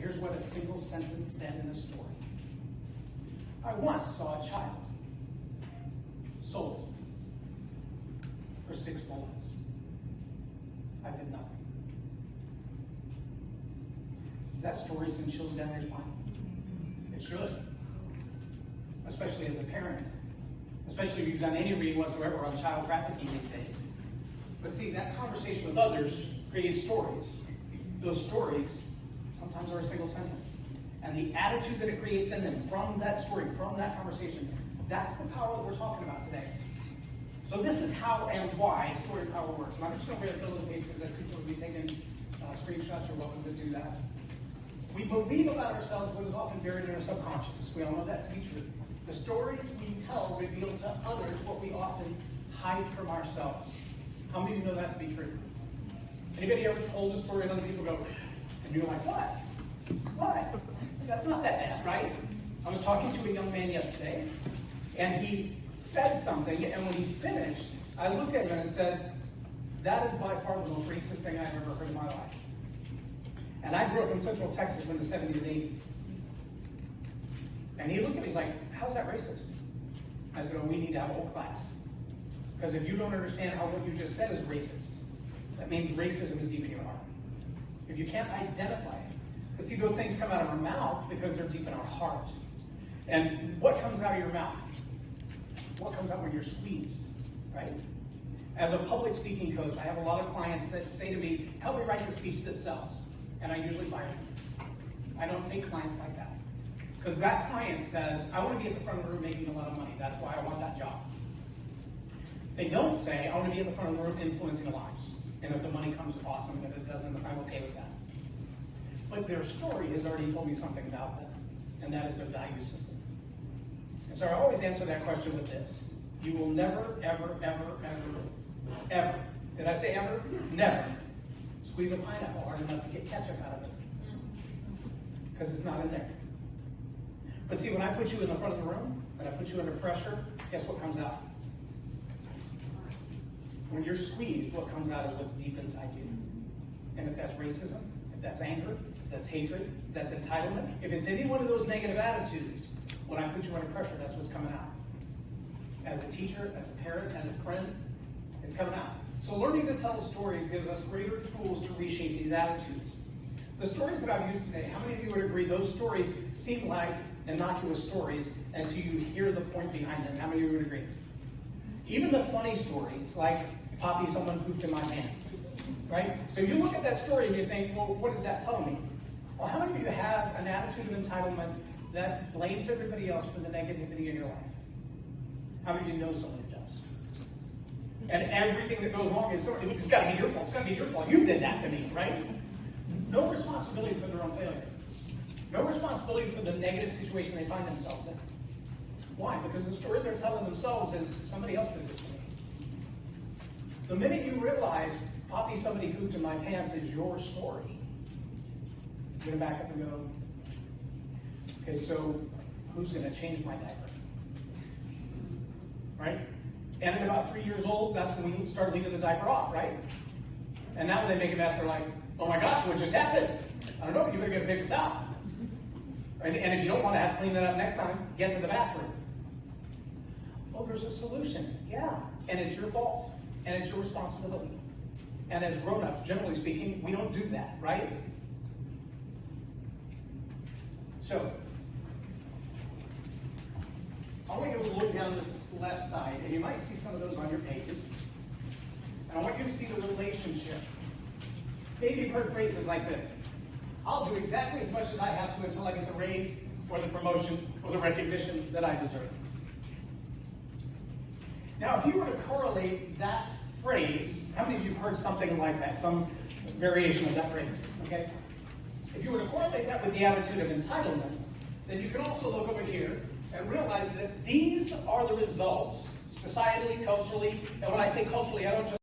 here's what a single sentence said in the story. I once saw a child sold for 6 bullets. I did nothing. Does that story send chills down your spine? It should. Especially as a parent. Especially if you've done any reading whatsoever on child trafficking these days. But see, that conversation with others creates stories. Those stories sometimes are a single sentence. And the attitude that it creates in them from that story, from that conversation, that's the power that we're talking about today. So this is how and why StoryPower works. And I'm just going to read a fill of the page because I see some of you taking screenshots. You're welcome to do that. We believe about ourselves what is often buried in our subconscious. We all know that to be true. The stories we tell reveal to others what we often hide from ourselves. How many of you know that to be true? Anybody ever told a story and other people go, and you're like, what? What? That's not that bad, right? I was talking to a young man yesterday, and he said something, and when he finished, I looked at him and said, that is by far the most racist thing I've ever heard in my life. And I grew up in Central Texas in the 70s and 80s. And he looked at me, he's like, how's that racist? I said, oh, we need to have a whole class. Because if you don't understand how what you just said is racist, that means racism is deep in your heart. If you can't identify it. But see, those things come out of our mouth because they're deep in our heart. And what comes out of your mouth? What comes out when you're squeezed, right? As a public speaking coach, I have a lot of clients that say to me, help me write the speech that sells. And I usually fire them. I don't take clients like that. Because that client says, I want to be at the front of the room making a lot of money. That's why I want that job. They don't say, I want to be at the front of the room influencing lives. And if the money comes, awesome. If it doesn't, I'm okay with that. But their story has already told me something about them. And that is their value system. And so I always answer that question with this. You will never, ever, ever, ever, ever, did I say ever? Never squeeze a pineapple hard enough to get ketchup out of it. Because it's not in there. But see, when I put you in the front of the room, when I put you under pressure, guess what comes out? When you're squeezed, what comes out is what's deep inside you. And if that's racism, if that's anger, if that's hatred, if that's entitlement, if it's any one of those negative attitudes, when I put you under pressure, that's what's coming out. As a teacher, as a parent, as a friend, it's coming out. So learning to tell stories gives us greater tools to reshape these attitudes. The stories that I've used today, how many of you would agree those stories seem like innocuous stories until you hear the point behind them? How many of you would agree? Even the funny stories, like, Poppy, someone pooped in my pants, right? So you look at that story and you think, well, what does that tell me? Well, how many of you have an attitude of entitlement that blames everybody else for the negativity in your life? How many of you know someone who does? And everything that goes wrong is, it's got to be your fault. It's got to be your fault. You did that to me, right? No responsibility for their own failure. No responsibility for the negative situation they find themselves in. Why? Because the story they're telling themselves is, somebody else did this to me. The minute you realize, Poppy, somebody pooped in my pants is your story, you're going to back up and go, okay, so who's going to change my diaper? Right? And at about 3 years old, that's when we start leaving the diaper off, right? And now when they make a mess, they're like, oh my gosh, what just happened? I don't know, but you better get a paper towel. And if you don't want to have to clean that up next time, get to the bathroom. Oh, there's a solution. Yeah. And it's your fault. And it's your responsibility. And as grown-ups, generally speaking, we don't do that, right? So, I want you to look down this left side, and you might see some of those on your pages. And I want you to see the relationship. Maybe you've heard phrases like this. I'll do exactly as much as I have to until I get the raise or the promotion or the recognition that I deserve. Now, if you were to correlate that phrase, how many of you have heard something like that, some variation of that phrase, okay? If you were to correlate that with the attitude of entitlement, then you can also look over here and realize that these are the results, societally, culturally, and when I say culturally, I don't just